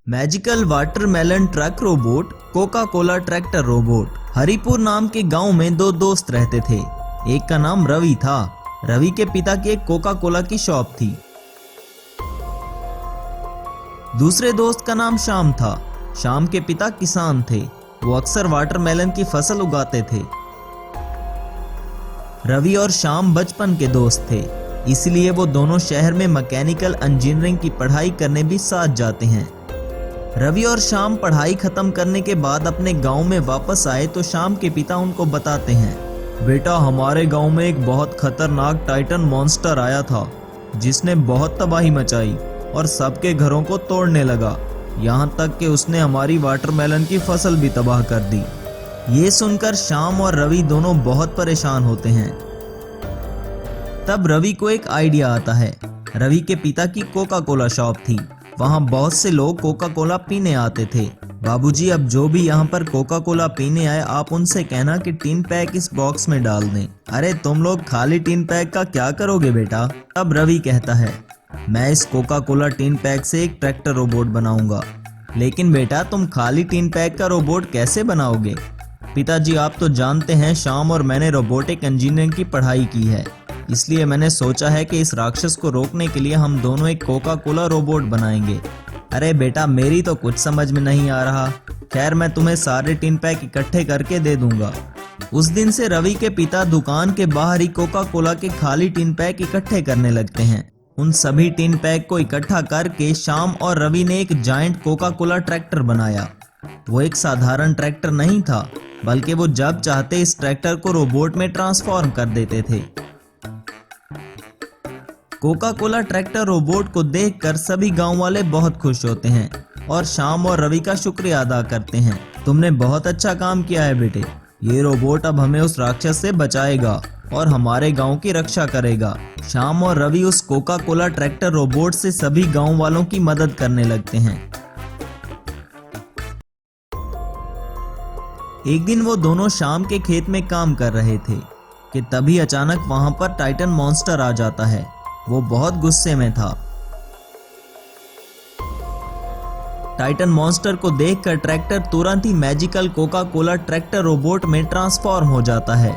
Magical watermelon truck robot, Coca Cola tractor robot. Haripur नाम के गांव में दो दोस्त रहते थे। एक का नाम रवि था। रवि के पिता की एक कोका कोला की शॉप थी। दूसरे दोस्त का नाम श्याम था। श्याम के पिता किसान थे। वो अक्सर वाटरमेलन की फसल उगाते थे। रवि और श्याम बचपन के दोस्त थे, इसलिए वो दोनों शहर में मैकेनिकल इंजीनियरिंग की पढ़ाई करने भी साथ जाते हैं। रवि और श्याम पढ़ाई खत्म करने के बाद अपने गांव में वापस आए तो श्याम के पिता उनको बताते हैं, बेटा हमारे गांव में एक बहुत खतरनाक टाइटन मॉन्स्टर आया था जिसने बहुत तबाही मचाई और सबके घरों को तोड़ने लगा। यहाँ तक कि उसने हमारी वाटरमेलन की फसल भी तबाह कर दी। ये सुनकर श्याम और रवि दोनों बहुत परेशान होते हैं। तब रवि को एक आइडिया आता है। रवि के पिता की कोका कोला शॉप थी। वहाँ बहुत से लोग कोका कोला पीने आते थे। बाबूजी, अब जो भी यहाँ पर कोका कोला पीने आए आप उनसे कहना कि टिन पैक इस बॉक्स में डाल दें। अरे तुम लोग खाली टिन पैक का क्या करोगे बेटा? तब रवि कहता है, मैं इस कोका कोला टिन पैक से एक ट्रैक्टर रोबोट बनाऊंगा। लेकिन बेटा तुम खाली टिन पैक का रोबोट कैसे बनाओगे? पिताजी, आप तो जानते हैं श्याम और मैंने रोबोटिक इंजीनियरिंग की पढ़ाई की है, इसलिए मैंने सोचा है कि इस राक्षस को रोकने के लिए हम दोनों एक कोका कोला रोबोट बनाएंगे। अरे बेटा मेरी तो कुछ समझ में नहीं आ रहा। खैर मैं तुम्हें सारे टिन पैक इकट्ठे करके दे दूंगा। उस दिन से रवि के पिता दुकान के बाहर ही कोका कोला के खाली टिन पैक इकट्ठे करने लगते हैं। उन सभी टिन पैक को इकट्ठा करके श्याम और रवि ने एक जायंट कोका कोला ट्रैक्टर बनाया। वो एक साधारण ट्रैक्टर नहीं था, बल्कि वो जब चाहते इस ट्रैक्टर को रोबोट में ट्रांसफॉर्म कर देते थे। कोका कोला ट्रैक्टर रोबोट को देखकर सभी गांव वाले बहुत खुश होते हैं और श्याम और रवि का शुक्रिया अदा करते हैं। तुमने बहुत अच्छा काम किया है बेटे। ये रोबोट अब हमें उस राक्षस से बचाएगा और हमारे गांव की रक्षा करेगा। श्याम और रवि उस कोका कोला ट्रैक्टर रोबोट से सभी गांव वालों की मदद करने लगते हैं। एक दिन वो दोनों शाम के खेत में काम कर रहे थे कि तभी अचानक वहां पर टाइटन मॉन्स्टर आ जाता है। वो बहुत गुस्से में था। टाइटन मॉन्स्टर को देखकर ट्रैक्टर तुरंत ही magical Coca Cola tractor robot में ट्रांसफॉर्म हो जाता है।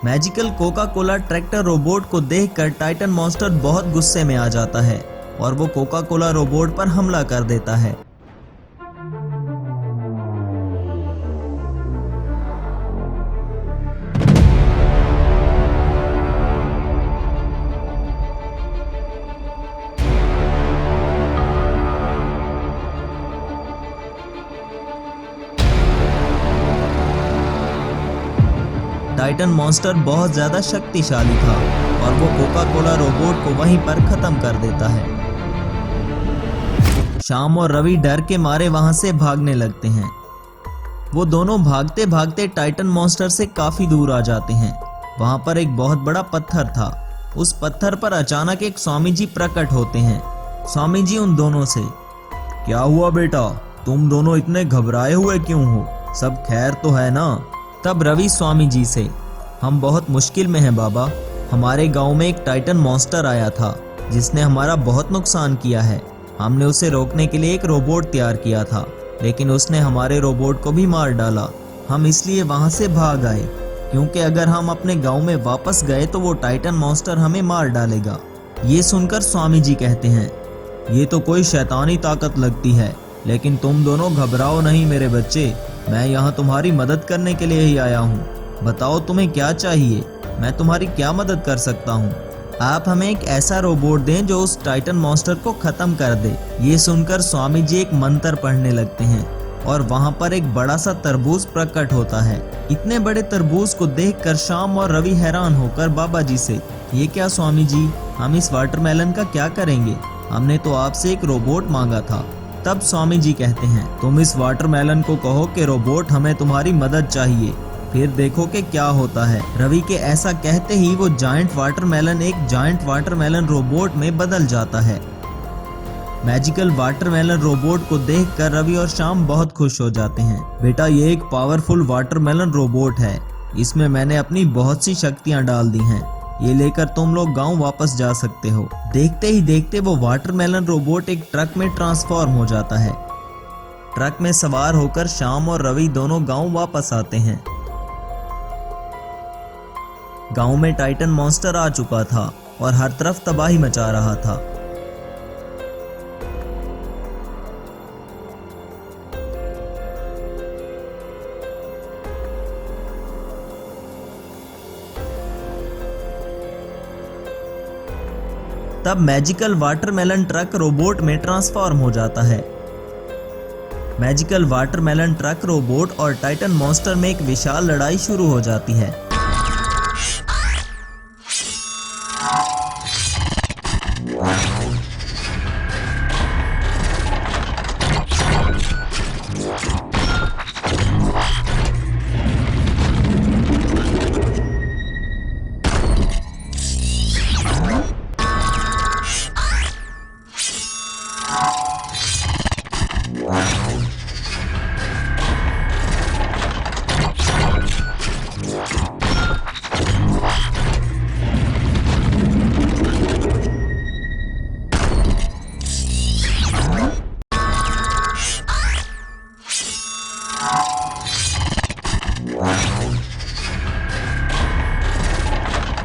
Magical Coca Cola tractor robot को देखकर टाइटन मॉन्स्टर बहुत गुस्से में आ जाता है और वो कोका कोला रोबोट पर हमला कर देता है। टाइटन मॉन्स्टर बहुत ज्यादा शक्तिशाली था और वो कोका कोला रोबोट को वहीं पर खत्म कर देता है। श्याम और रवि डर के मारे वहां से भागने लगते हैं। वो दोनों भागते भागते टाइटन मॉन्स्टर से काफी दूर आ जाते हैं। वहां पर एक बहुत बड़ा पत्थर था। उस पत्थर पर अचानक एक स्वामी जी प्रकट होते हैं। स्वामी जी उन दोनों से, क्या हुआ बेटा, तुम दोनों इतने घबराए हुए क्यों हो? सब खैर तो है ना? तब रवि स्वामी जी से, हम बहुत मुश्किल में हैं बाबा। हमारे गांव में एक टाइटन मॉन्स्टर आया था जिसने हमारा बहुत नुकसान किया है। हमने उसे रोकने के लिए एक रोबोट तैयार किया था, लेकिन उसने हमारे रोबोट को भी मार डाला। हम इसलिए वहां से भाग आए, क्योंकि अगर हम अपने गांव में वापस गए तो वो टाइटन मॉन्स्टर हमें मार डालेगा। ये सुनकर स्वामी जी कहते हैं, ये तो कोई शैतानी ताकत लगती है, लेकिन तुम दोनों घबराओ नहीं मेरे बच्चे। मैं यहाँ तुम्हारी मदद करने के लिए ही आया हूँ। बताओ तुम्हें क्या चाहिए, मैं तुम्हारी क्या मदद कर सकता हूँ? आप हमें एक ऐसा रोबोट दें जो उस टाइटन मॉन्स्टर को खत्म कर दे। ये सुनकर स्वामी जी एक मंत्र पढ़ने लगते हैं और वहाँ पर एक बड़ा सा तरबूज प्रकट होता है। इतने बड़े तरबूज को देखकर श्याम और रवि हैरान होकर बाबा जी से, ये क्या स्वामी जी, हम इस वाटरमेलन का क्या करेंगे? हमने तो आपसे एक रोबोट मांगा था। तब स्वामी जी कहते हैं, तुम इस वाटरमेलन को कहो कि रोबोट हमें तुम्हारी मदद चाहिए। फिर देखो कि क्या होता है। रवि के ऐसा कहते ही वो जायंट वाटरमेलन एक जायंट वाटरमेलन रोबोट में बदल जाता है। मैजिकल वाटरमेलन रोबोट को देखकर रवि और श्याम बहुत खुश हो जाते हैं। बेटा, ये एक पावरफुल वाटरमेलन रोबोट है, इसमें मैंने अपनी बहुत सी शक्तियां डाल दी हैं। ये लेकर तुम लोग गांव वापस जा सकते हो। देखते ही देखते वो वाटरमेलन रोबोट एक ट्रक में ट्रांसफॉर्म हो जाता है। ट्रक में सवार होकर श्याम और रवि दोनों गांव वापस आते हैं। गांव में टाइटन मॉन्स्टर आ चुका था और हर तरफ तबाही मचा रहा था। तब मैजिकल वाटरमेलन ट्रक रोबोट में ट्रांसफॉर्म हो जाता है। मैजिकल वाटरमेलन ट्रक रोबोट और टाइटन मॉन्स्टर में एक विशाल लड़ाई शुरू हो जाती है।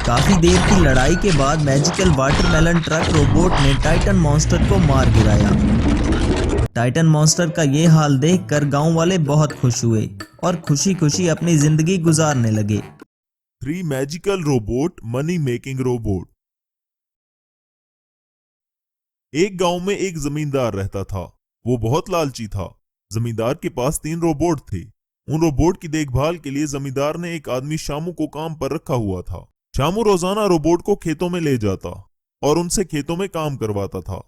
काफी देर की लड़ाई के बाद मैजिकल वाटरमेलन ट्रक रोबोट ने टाइटन मॉन्स्टर को मार गिराया। टाइटन मॉन्स्टर का ये हाल देखकर गांव वाले बहुत खुश हुए और खुशी खुशी अपनी जिंदगी गुजारने लगे। 3 magical robot money making robot. एक गांव में एक जमींदार रहता था। वो बहुत लालची था। जमींदार के पास 3 रोबोट थे। उन रोबोट की देखभाल के लिए जमींदार ने एक आदमी शामू को काम पर रखा हुआ था। शामू रोजाना रोबोट को खेतों में ले जाता और उनसे खेतों में काम करवाता था।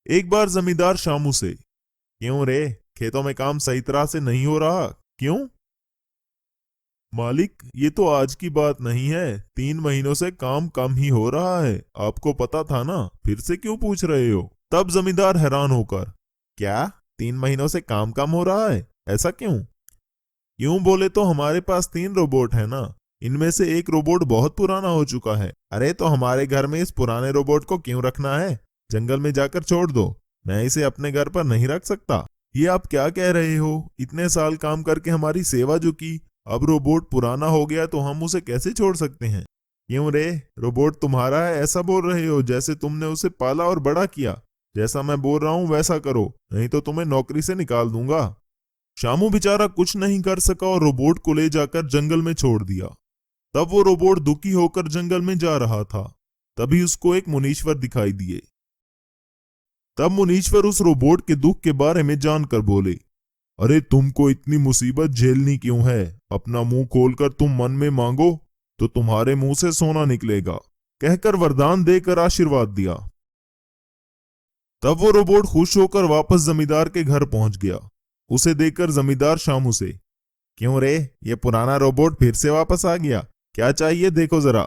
एक बार जमींदार शामू से, क्यों रे, खेतों में काम सही तरह से नहीं हो रहा, क्यों? मालिक, ये तो आज की बात नहीं है, 3 महीनों से काम कम ही हो रहा है। आपको पता था ना, फिर से क्यों पूछ रहे हो? तब जमींदार हैरान होकर, क्या 3 महीनों से काम कम हो रहा है? ऐसा क्यों? यूं बोले तो हमारे पास 3 रोबोट है ना। इनमें से एक रोबोट बहुत पुराना हो चुका है। अरे तो हमारे घर में इस पुराने रोबोट को क्यों रखना है? जंगल में जाकर छोड़ दो। मैं इसे अपने घर पर नहीं रख सकता। ये आप क्या कह रहे हो? इतने साल काम करके हमारी सेवा जो की, अब रोबोट पुराना हो गया तो हम उसे कैसे छोड़ सकते हैं? क्यों रे, रोबोट तुम्हारा है ऐसा बोल रहे हो, जैसे तुमने उसे पाला और बड़ा किया। जैसा मैं बोल रहा हूं वैसा करो, नहीं तो तुम्हें नौकरी से निकाल दूंगा। शामू बेचारा कुछ नहीं कर सका और रोबोट को ले जाकर जंगल में छोड़ दिया। तब वो रोबोट दुखी होकर जंगल में जा रहा था। तभी उसको एक मुनीश्वर दिखाई दिए। तब मुनीश्वर उस रोबोट के दुख के बारे में जानकर बोले, अरे तुमको इतनी मुसीबत झेलनी क्यों है? अपना मुंह खोलकर तुम मन में मांगो तो तुम्हारे मुंह से सोना निकलेगा, कहकर वरदान देकर आशीर्वाद दिया। तब वो रोबोट खुश होकर वापस जमींदार के घर पहुंच गया। उसे देखकर जमींदार शामू से, क्यों रे, ये पुराना रोबोट फिर से वापस आ गया, क्या चाहिए देखो जरा।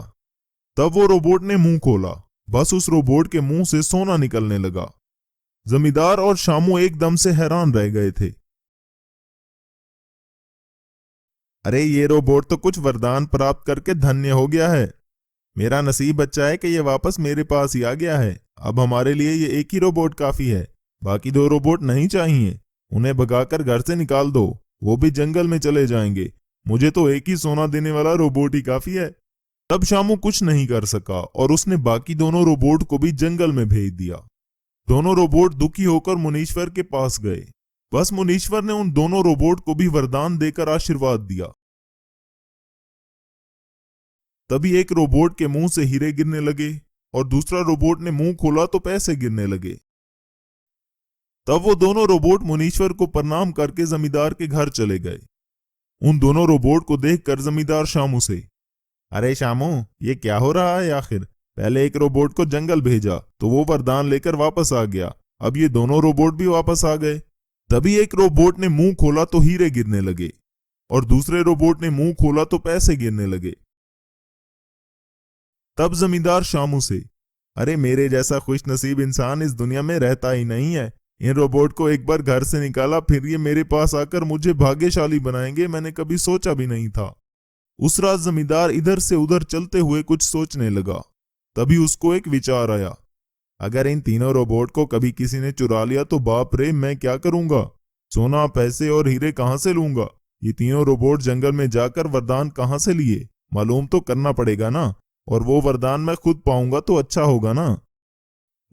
तब वो रोबोट ने मुंह खोला। बस उस रोबोट के मुंह से सोना निकलने लगा। जमींदार और शामू एकदम से हैरान रह गए थे। अरे ये रोबोट तो कुछ वरदान प्राप्त करके धन्य हो गया है। मेरा नसीब अच्छा है कि ये वापस मेरे पास ही आ गया है। अब हमारे लिए ये एक ही रोबोट काफी है, बाकी 2 रोबोट नहीं चाहिए। उन्हें भगाकर घर से निकाल दो, वो भी जंगल में चले जाएंगे। मुझे तो एक ही सोना देने वाला रोबोट ही काफी है। तब शामू कुछ नहीं कर सका और उसने बाकी दोनों रोबोट को भी जंगल में भेज दिया। दोनों रोबोट दुखी होकर मुनीश्वर के पास गए। बस मुनीश्वर ने उन दोनों रोबोट को भी वरदान देकर आशीर्वाद दिया। तभी एक रोबोट के मुंह से हीरे गिरने लगे और दूसरा रोबोट ने मुंह खोला तो पैसे गिरने लगे। तब वो दोनों रोबोट मुनीश्वर को प्रणाम करके जमींदार के घर चले गए। उन दोनों रोबोट को देखकर जमींदार शामू से, अरे शामू, ये क्या हो रहा है आखिर? पहले एक रोबोट को जंगल भेजा तो वो वरदान लेकर वापस आ गया, अब ये दोनों रोबोट भी वापस आ गए। तभी एक रोबोट ने मुंह खोला तो हीरे गिरने लगे और दूसरे रोबोट ने मुंह खोला तो पैसे गिरने लगे। तब जमींदार शामू से, अरे मेरे जैसा खुशनसीब इंसान इस दुनिया में रहता ही नहीं है। इन रोबोट को एक बार घर से निकाला, फिर ये मेरे पास आकर मुझे भाग्यशाली बनाएंगे, मैंने कभी सोचा भी नहीं था। उस रात जमींदार इधर से उधर चलते हुए कुछ सोचने लगा। तभी उसको एक विचार आया, अगर इन तीनों रोबोट को कभी किसी ने चुरा लिया तो बाप रे मैं क्या करूंगा? सोना, पैसे और हीरे कहां से लूंगा? ये तीनों रोबोट जंगल में जाकर वरदान कहां से लिए? मालूम तो करना पड़ेगा ना, और वो वरदान मैं खुद पाऊंगा तो अच्छा होगा ना।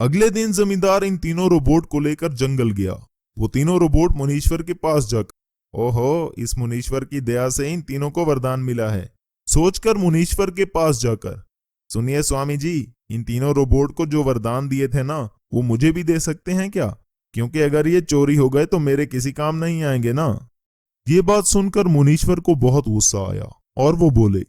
अगले दिन जमींदार इन तीनों रोबोट को लेकर जंगल गया। वो तीनों रोबोट मुनीश्वर के पास जाकर, ओहो, इस मुनीश्वर की दया से इन तीनों को वरदान मिला है, सोचकर मुनीश्वर के पास जाकर, सुनिए स्वामी जी, इन तीनों रोबोट को जो वरदान दिए थे ना, वो मुझे भी दे सकते हैं क्या? क्योंकि अगर ये चोरी हो गए तो मेरे किसी काम नहीं आएंगे ना। ये बात सुनकर मुनीश्वर को बहुत गुस्सा आया और वो बोले,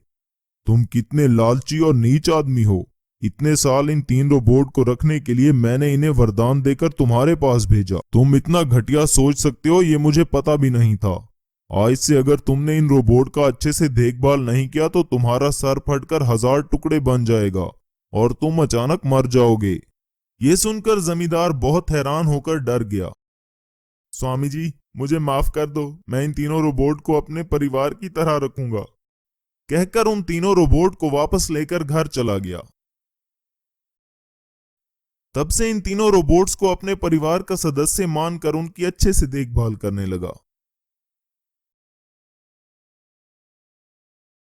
तुम कितने लालची और नीच आदमी हो। इतने साल इन तीन रोबोट को रखने के लिए मैंने इन्हें वरदान देकर तुम्हारे पास भेजा। तुम इतना घटिया सोच सकते हो ये मुझे पता भी नहीं था। आज से अगर तुमने इन रोबोट का अच्छे से देखभाल नहीं किया तो तुम्हारा सर फटकर 1000 टुकड़े बन जाएगा और तुम अचानक मर जाओगे। ये सुनकर जमींदार बहुत हैरान होकर डर गया। स्वामी जी मुझे माफ कर दो, मैं इन तीनों रोबोट को अपने परिवार की तरह रखूंगा, कहकर उन तीनों रोबोट को वापस लेकर घर चला गया। तब से इन तीनों रोबोट्स को अपने परिवार का सदस्य मानकर उनकी अच्छे से देखभाल करने लगा।